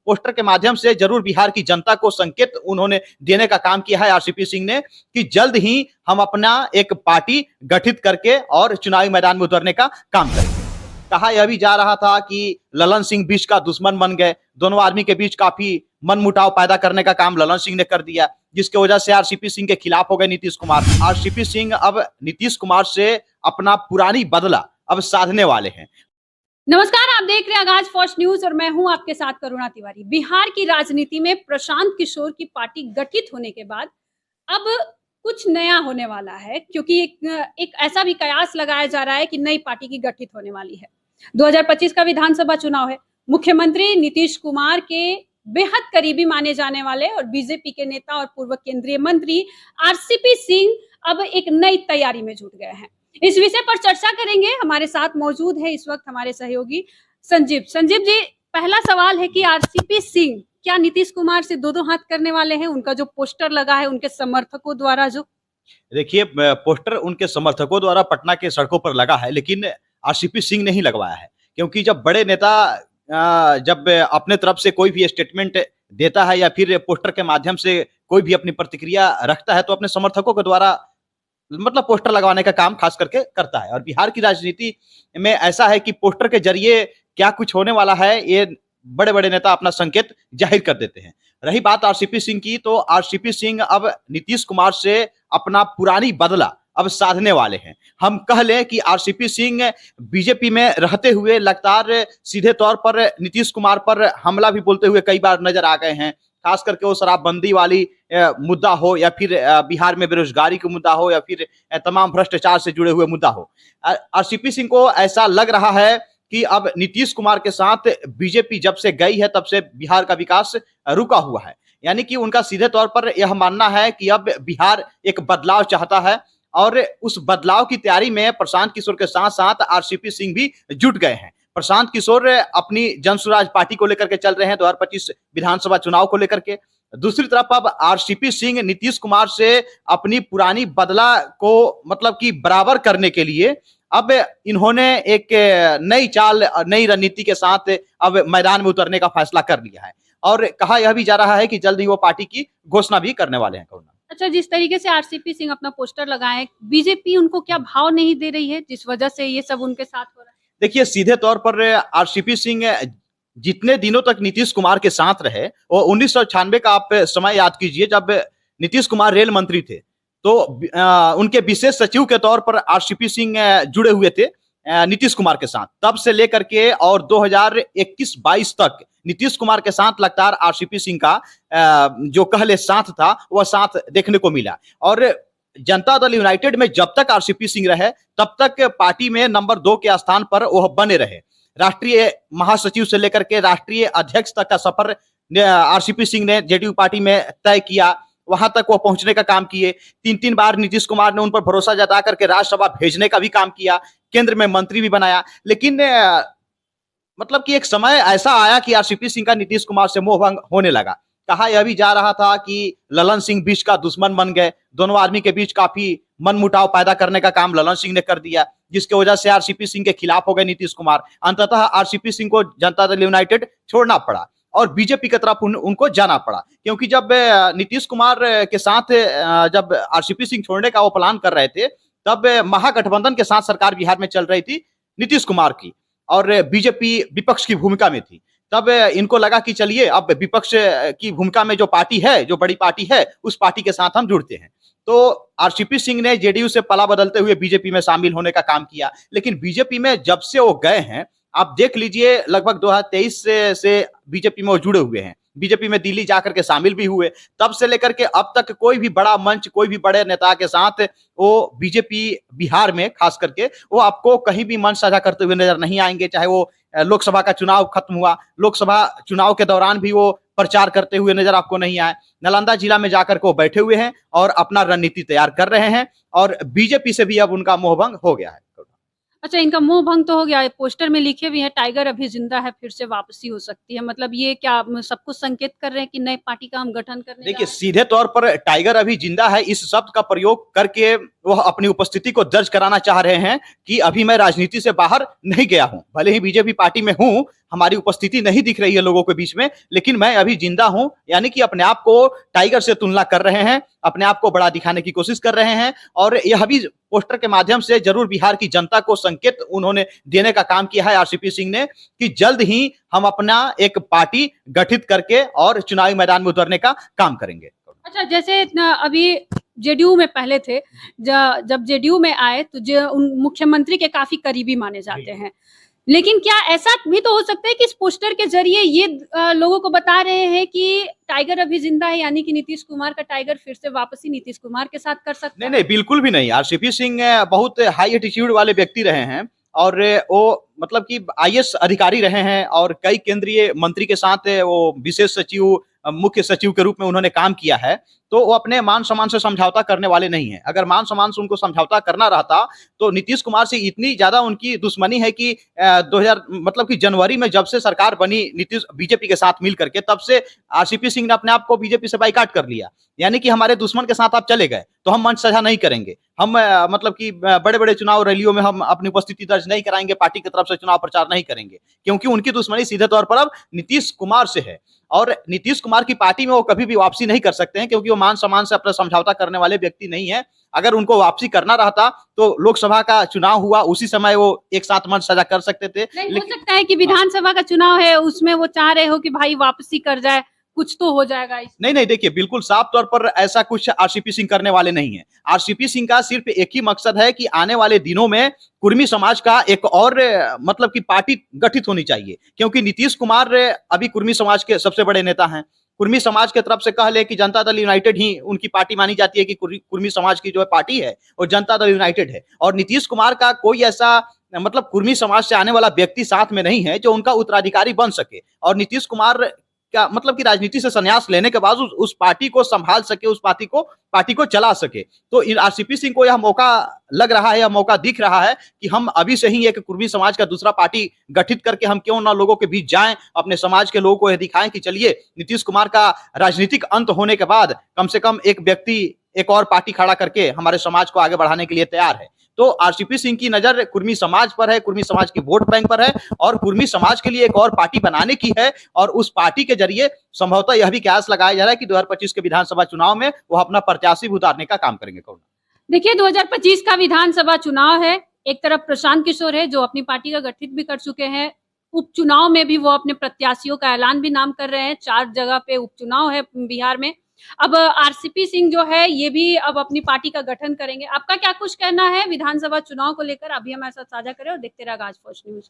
Poster के माध्यम से जरूर बिहार की जनता को संकेत उन्होंने देने का काम किया है आरसीपी सिंह ने कि जल्द ही हम अपना एक पार्टी गठित करके और चुनावी मैदान में उतरने का काम करेंगे। कहा यह भी जा रहा था कि ललन सिंह बीच का दुश्मन बन गए, दोनों आदमी के बीच काफी मनमुटाव पैदा करने का काम ललन सिंह ने कर दिया, जिसकी वजह से आरसीपी सिंह के खिलाफ हो गए नीतीश कुमार। आरसीपी सिंह अब नीतीश कुमार से अपना पुरानी बदला अब साधने वाले हैं। नमस्कार, आप देख रहे हैं आगाज फर्स्ट न्यूज और मैं हूं आपके साथ करुणा तिवारी। बिहार की राजनीति में प्रशांत किशोर की पार्टी गठित होने के बाद अब कुछ नया होने वाला है, क्योंकि एक ऐसा भी कयास लगाया जा रहा है कि नई पार्टी की गठित होने वाली है। 2025 का विधानसभा चुनाव है। मुख्यमंत्री नीतीश कुमार के बेहद करीबी माने जाने वाले और बीजेपी के नेता और पूर्व केंद्रीय मंत्री आरसीपी सिंह अब एक नई तैयारी में जुट गए हैं। इस विषय पर चर्चा करेंगे। हमारे साथ मौजूद है इस वक्त हमारे सहयोगी संजीव जी, पहला सवाल है कि आरसीपी सिंह क्या नीतीश कुमार से दो हाथ करने वाले हैं? उनका जो पोस्टर लगा है उनके समर्थकों द्वारा, जो देखिए पोस्टर उनके समर्थकों द्वारा पटना के सड़कों पर लगा है, लेकिन आरसीपी सिंह ने ही लगवाया है। क्योंकि जब बड़े नेता जब अपने तरफ से कोई भी स्टेटमेंट देता है या फिर पोस्टर के माध्यम से कोई भी अपनी प्रतिक्रिया रखता है तो अपने समर्थकों के द्वारा मतलब पोस्टर लगवाने का काम खास करके करता है। और बिहार की राजनीति में ऐसा है कि पोस्टर के जरिए क्या कुछ होने वाला है ये बड़े बड़े नेता अपना संकेत जाहिर कर देते हैं। रही बात आरसीपी सिंह की, तो आरसीपी सिंह अब नीतीश कुमार से अपना पुरानी बदला अब साधने वाले हैं। हम कह लें कि आरसीपी सिंह बीजेपी में रहते हुए लगातार सीधे तौर पर नीतीश कुमार पर हमला भी बोलते हुए कई बार नजर आ गए हैं। खास करके वो शराबबंदी वाली मुद्दा हो या फिर बिहार में बेरोजगारी का मुद्दा हो या फिर तमाम भ्रष्टाचार से जुड़े हुए मुद्दा हो। आरसीपी सिंह को ऐसा लग रहा है कि अब नीतीश कुमार के साथ बीजेपी जब से गई है तब से बिहार का विकास रुका हुआ है। यानी कि उनका सीधे तौर पर यह मानना है कि अब बिहार एक बदलाव चाहता है और उस बदलाव की तैयारी में प्रशांत किशोर के साथ साथ आरसीपी सिंह भी जुट गए हैं। प्रशांत किशोर अपनी जन स्वराज पार्टी को लेकर के चल रहे हैं 2025 विधानसभा चुनाव को लेकर के। दूसरी तरफ अब आरसीपी सिंह नीतीश कुमार से अपनी पुरानी बदला को मतलब कि बराबर करने के लिए अब इन्होंने एक नई चाल, नई रणनीति के साथ अब मैदान में उतरने का फैसला कर लिया है। और कहा यह भी जा रहा है कि जल्द ही वो पार्टी की घोषणा भी करने वाले हैं। अच्छा, जिस तरीके से आरसीपी सिंह अपना पोस्टर लगाए, बीजेपी उनको क्या भाव नहीं दे रही है जिस वजह से ये सब उनके साथ हो रहा है? देखिए सीधे तौर पर आरसीपी सिंह जितने दिनों तक नीतीश कुमार के साथ रहे, वो 1996 का आप समय याद कीजिए जब नीतीश कुमार रेल मंत्री थे, तो उनके विशेष सचिव के तौर पर आरसीपी सिंह जुड़े हुए थे नीतीश कुमार के साथ। तब से लेकर के और 2021-22 तक नीतीश कुमार के साथ लगातार आरसीपी सिंह का जो कहले साथ था वह साथ देखने को मिला। और जनता दल यूनाइटेड में जब तक आरसीपी सिंह रहे तब तक पार्टी में नंबर 2 के स्थान पर वह बने रहे। राष्ट्रीय महासचिव से लेकर के राष्ट्रीय अध्यक्ष तक का सफर आरसीपी सिंह ने जेडीयू पार्टी में तय किया, वहां तक वो पहुंचने का काम किए। 3 बार नीतीश कुमार ने उन पर भरोसा जता करके राज्यसभा भेजने का भी काम किया, केंद्र में मंत्री भी बनाया। लेकिन मतलब कि एक समय ऐसा आया कि आरसीपी सिंह का नीतीश कुमार से मोहभंग होने लगा। कहा यह भी जा रहा था कि ललन सिंह बीच का दुश्मन बन गए, दोनों आदमी के बीच काफी मनमुटाव पैदा करने का काम ललन सिंह ने कर दिया, जिसकी वजह से आरसीपी सिंह के खिलाफ हो गए नीतीश कुमार। अंततः आरसीपी सिंह को जनता दल यूनाइटेड छोड़ना पड़ा और बीजेपी की तरफ उनको जाना पड़ा। क्योंकि जब नीतीश कुमार के साथ जब आरसीपी सिंह छोड़ने का वो प्लान कर रहे थे, तब महागठबंधन के साथ सरकार बिहार में चल रही थी नीतीश कुमार की और बीजेपी विपक्ष की भूमिका में थी। तब इनको लगा कि चलिए अब विपक्ष की भूमिका में जो पार्टी है, जो बड़ी पार्टी है, उस पार्टी के साथ हम जुड़ते हैं। तो आरसीपी सिंह ने जेडीयू से पला बदलते हुए बीजेपी में शामिल होने का काम किया। लेकिन बीजेपी में जब से वो गए हैं, आप देख लीजिए लगभग 2023 से बीजेपी में वो जुड़े हुए हैं। बीजेपी में दिल्ली जाकर के शामिल भी हुए। तब से लेकर के अब तक कोई भी बड़ा मंच, कोई भी बड़े नेता के साथ वो बीजेपी बिहार में खास करके वो आपको कहीं भी मंच साझा करते हुए नजर नहीं आएंगे। चाहे वो लोकसभा का चुनाव खत्म हुआ, लोकसभा चुनाव के दौरान भी वो प्रचार करते हुए नजर आपको नहीं आए। नालंदा जिला में जाकर के वो बैठे हुए हैं और अपना रणनीति तैयार कर रहे हैं और बीजेपी से भी अब उनका मोहभंग हो गया है। अच्छा, इनका मोह भंग तो हो गया है। पोस्टर में लिखे भी है टाइगर अभी जिंदा है, फिर से वापसी हो सकती है। मतलब ये क्या सबको संकेत कर रहे हैं कि नई पार्टी का हम गठन करने? देखिए सीधे तौर पर टाइगर अभी जिंदा है इस शब्द का प्रयोग करके वह अपनी उपस्थिति को दर्ज कराना चाह रहे हैं कि अभी मैं राजनीति से बाहर नहीं गया हूं। भले ही बीजेपी पार्टी में हूं, हमारी उपस्थिति नहीं दिख रही है लोगों के बीच में, लेकिन मैं अभी जिंदा हूं, यानी कि अपने आप को टाइगर से तुलना कर रहे हैं, अपने आप को बड़ा दिखाने की कोशिश कर रहे हैं। और यह भी पोस्टर के माध्यम से जरूर बिहार की जनता को संकेत उन्होंने देने का काम किया है आरसीपी सिंह ने, कि जल्द ही हम अपना एक पार्टी गठित करके और चुनावी मैदान में उतरने का काम करेंगे। अच्छा, जैसे अभी जेडीयू में पहले थे, जब जेडीयू में आए तो मुख्यमंत्री के काफी करीबी माने जाते हैं, लेकिन क्या ऐसा भी तो हो सकता है कि इस पोस्टर के जरिए ये लोगों को बता रहे हैं कि टाइगर अभी जिंदा है, यानी कि नीतीश कुमार का टाइगर फिर से वापसी नीतीश कुमार के साथ कर सकता है? नहीं, बिल्कुल भी नहीं। आरसीपी सिंह बहुत हाई एटीट्यूड वाले व्यक्ति रहे हैं और वो मतलब कि आईएएस अधिकारी रहे हैं और कई केंद्रीय मंत्री के साथ वो विशेष सचिव, मुख्य सचिव के रूप में उन्होंने काम किया है। तो वो अपने मान सम्मान से समझौता करने वाले नहीं हैं। अगर मान सम्मान से उनको समझौता करना रहता तो नीतीश कुमार से इतनी ज्यादा उनकी दुश्मनी है कि 2000 मतलब कि जनवरी में जब से सरकार बनी नीतीश बीजेपी के साथ मिल करके, तब से आरसीपी सिंह ने अपने आप को बीजेपी से बाइकाट कर लिया। यानी कि हमारे दुश्मन के साथ आप चले गए तो हम मंच साझा नहीं करेंगे, हम मतलब कि बड़े बड़े चुनाव रैलियों में हम अपनी उपस्थिति दर्ज नहीं कराएंगे, पार्टी की तरफ से चुनाव प्रचार नहीं करेंगे, क्योंकि उनकी दुश्मनी सीधे तौर पर अब नीतीश कुमार से है। और नीतीश कुमार की पार्टी में वो कभी भी वापसी नहीं कर सकते हैं, क्योंकि वो मान सम्मान से अपना समझौता करने वाले व्यक्ति नहीं है। अगर उनको वापसी करना रहता तो लोकसभा का चुनाव हुआ उसी समय वो एक साथ मंच साझा कर सकते थे। नहीं हो सकता है कि विधानसभा का चुनाव है, उसमें वो चाह रहे हो कि भाई वापसी कर जाए, कुछ तो हो जाएगा इसमें। नहीं, देखिए बिल्कुल साफ तौर पर ऐसा कुछ आरसीपी सिंह करने वाले नहीं है। आरसीपी सिंह का सिर्फ एक ही मकसद है कि आने वाले दिनों में कुर्मी समाज का एक और मतलब कि पार्टी गठित होनी चाहिए, क्योंकि नीतीश कुमार अभी कुर्मी समाज के सबसे बड़े नेता हैं। कुर्मी समाज के तरफ से कह ले कि जनता दल यूनाइटेड ही उनकी पार्टी मानी जाती है, कि कुर्मी समाज की जो है पार्टी है वो जनता दल यूनाइटेड है। और नीतीश कुमार का कोई ऐसा मतलब कुर्मी समाज से आने वाला व्यक्ति साथ में नहीं है जो उनका उत्तराधिकारी बन सके। और नीतीश कुमार का मतलब कि राजनीति से संन्यास लेने के बाद उस पार्टी को संभाल सके, उस पार्टी को चला सके। तो आरसीपी सिंह को यह मौका लग रहा है, यह मौका दिख रहा है कि हम अभी से ही एक कुर्मी समाज का दूसरा पार्टी गठित करके हम क्यों ना लोगों के बीच जाएं, अपने समाज के लोगों को यह दिखाएं कि चलिए नीतीश कुमार का राजनीतिक अंत होने के बाद कम से कम एक व्यक्ति एक और पार्टी खड़ा करके हमारे समाज को आगे बढ़ाने के लिए तैयार है। तो आरसीपी सिंह की नजर कुर्मी समाज पर है, कुर्मी समाज की वोट बैंक पर है, और कुर्मी समाज के लिए एक और पार्टी बनाने की है। और उस पार्टी के जरिए संभवतः यह भी कयास लगाया जा रहा है कि 2025 के विधानसभा चुनाव में वो अपना प्रत्याशी उतारने का काम करेंगे। देखिए, 2025 का विधानसभा चुनाव है। एक तरफ प्रशांत किशोर है जो अपनी पार्टी का गठित भी कर चुके हैं, उपचुनाव में भी वो अपने प्रत्याशियों का ऐलान भी नाम कर रहे हैं। 4 जगह पे उपचुनाव है बिहार में। अब आरसीपी सिंह जो है ये भी अब अपनी पार्टी का गठन करेंगे। आपका क्या कुछ कहना है विधानसभा चुनाव को लेकर? अभी हमारे साथ साझा करें और देखते रहिए आज फर्स्ट न्यूज।